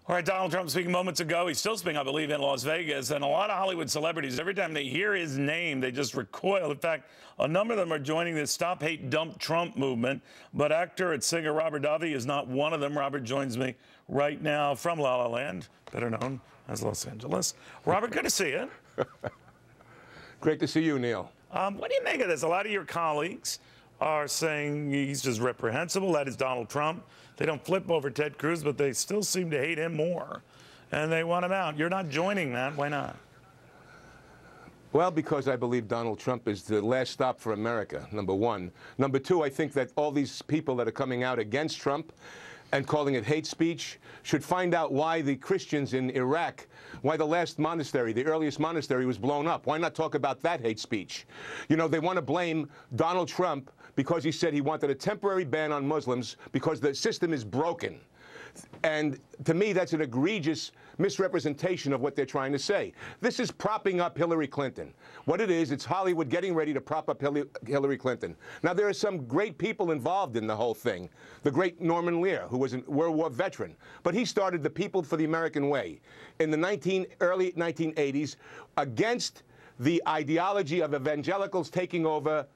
All right, Donald Trump speaking moments ago. He's still speaking, I believe, in Las Vegas. And a lot of Hollywood celebrities, every time they hear his name, they just recoil. In fact, a number of them are joining this Stop Hate Dump Trump movement. But actor and singer Robert Davi is not one of them. Robert joins me right now from La La Land, better known as Los Angeles. Robert, good to see you. Great to see you, Neil. What do you make of this? A lot of your colleagues are saying he's just reprehensible. That is Donald Trump. They don't flip over Ted Cruz, but they still seem to hate him more, and they want him out. You're not joining that. Why not? Well, because I believe Donald Trump is the last stop for America, number one. Number two, I think that all these people that are coming out against Trump and calling it hate speech should find out why the Christians in Iraq, why the last monastery, the earliest monastery, was blown up. Why not talk about that hate speech? You know, they want to blame Donald Trump because he said he wanted a temporary ban on Muslims because the system is broken. And to me, that's an egregious misrepresentation of what they're trying to say. This is propping up Hillary Clinton. What it is, it's Hollywood getting ready to prop up Hillary Clinton. Now, there are some great people involved in the whole thing. The great Norman Lear, who was a World War veteran. But he started the People for the American Way in the early 1980s against the ideology of evangelicals taking over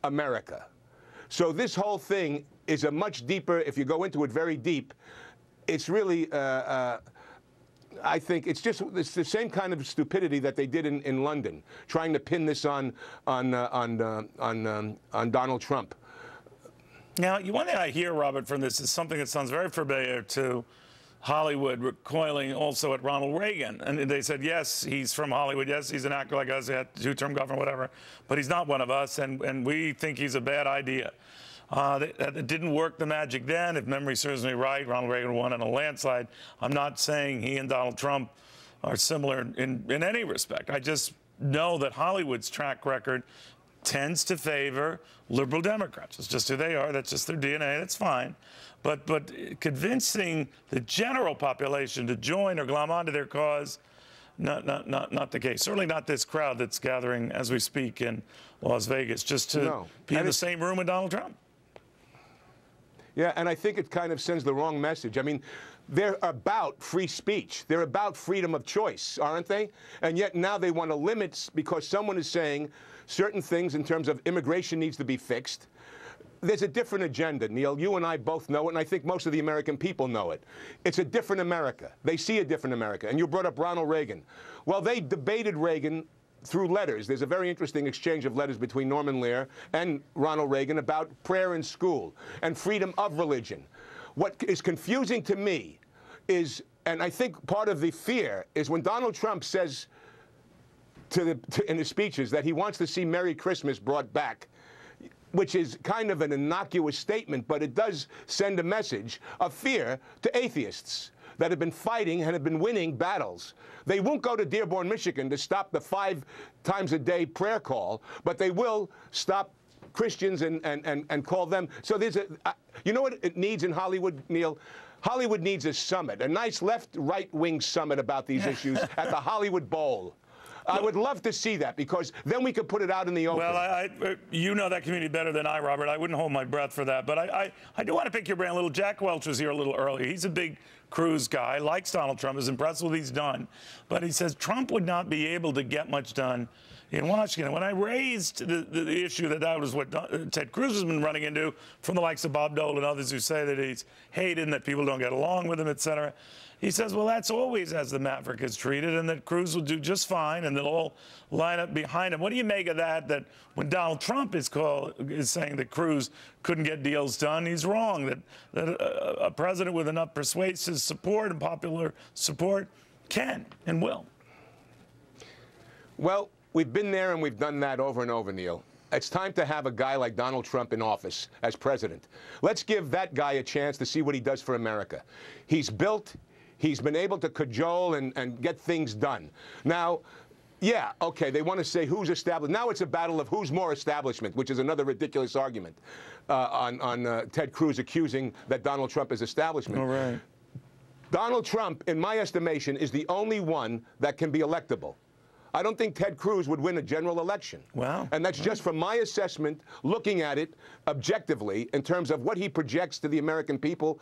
America. So this whole thing is a much deeper, if you go into it very deep, it's really, I think it's the same kind of stupidity that they did in London, trying to pin this on Donald Trump. Now, one thing I hear, Robert, from this is something that sounds very familiar to Hollywood, recoiling also at Ronald Reagan. And they said, yes, he's from Hollywood. Yes, he's an actor like us. He had two-term governor, whatever. But he's not one of us, and we think he's a bad idea. It didn't work the magic then. If memory serves me right, Ronald Reagan won in a landslide. I'm not saying he and Donald Trump are similar in any respect. I just know that Hollywood's track record tends to favor liberal Democrats. It's just who they are. That's just their DNA. That's fine. But convincing the general population to join or glom onto their cause, not the case. Certainly not this crowd that's gathering as we speak in Las Vegas, just to be in the same room with Donald Trump. Yeah, and I think it kind of sends the wrong message. I mean, they're about free speech. They're about freedom of choice, aren't they? And yet now they want to limit because someone is saying certain things in terms of immigration needs to be fixed. There's a different agenda, Neil. You and I both know it, and I think most of the American people know it. It's a different America. They see a different America. And you brought up Ronald Reagan. Well, they debated Reagan through letters. There's a very interesting exchange of letters between Norman Lear and Ronald Reagan about prayer in school and freedom of religion. What is confusing to me is, and I think part of the fear is when Donald Trump says in his speeches that he wants to see Merry Christmas brought back, which is kind of an innocuous statement, but it does send a message of fear to atheists that have been fighting and have been winning battles. They won't go to Dearborn, Michigan to stop the 5 times a day prayer call, but they will stop Christians and call them. So there's you know what it needs in Hollywood, Neil? Hollywood needs a summit, a nice left-right-wing summit about these issues at the Hollywood Bowl. I would love to see that, because then we could put it out in the open. Well, you know that community better than I, Robert. I wouldn't hold my breath for that. But I do want to pick your brain a little. Jack Welch was here a little earlier. He's a big Cruz guy, likes Donald Trump, is impressed with what he's done. But he says Trump would not be able to get much done in Washington. When I raised the issue that was what Ted Cruz has been running into from the likes of Bob Dole and others who say that he's hated and that people don't get along with him, et cetera, he says, well, that's always as the Maverick is treated, and that Cruz will do just fine, and they'll all line up behind him. What do you make of that when Donald Trump is saying that Cruz couldn't get deals done, he's wrong, that a president with enough persuasive support and popular support can and will? Well, we've been there and we've done that over and over, Neil. It's time to have a guy like Donald Trump in office as president. Let's give that guy a chance to see what he does for America. He's been able to cajole and get things done. Now, yeah, okay, they want to say who's established. Now it's a battle of who's more establishment, which is another ridiculous argument on Ted Cruz accusing that Donald Trump is establishment. All right. Donald Trump, in my estimation, is the only one that can be electable. I don't think Ted Cruz would win a general election. Wow. And that's just from my assessment, looking at it objectively in terms of what he projects to the American people.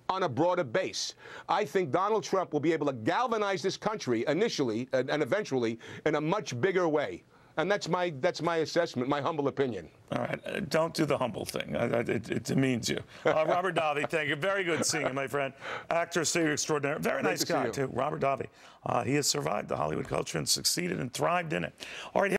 on a broader base. I think Donald Trump will be able to galvanize this country initially and eventually in a much bigger way. And that's my assessment, my humble opinion. All right. Don't do the humble thing. It demeans you. Robert Davi, thank you. Very good seeing you, my friend. Actor, singer extraordinaire. Very nice guy, too. Robert Davi. He has survived the Hollywood culture and succeeded and thrived in it. All right.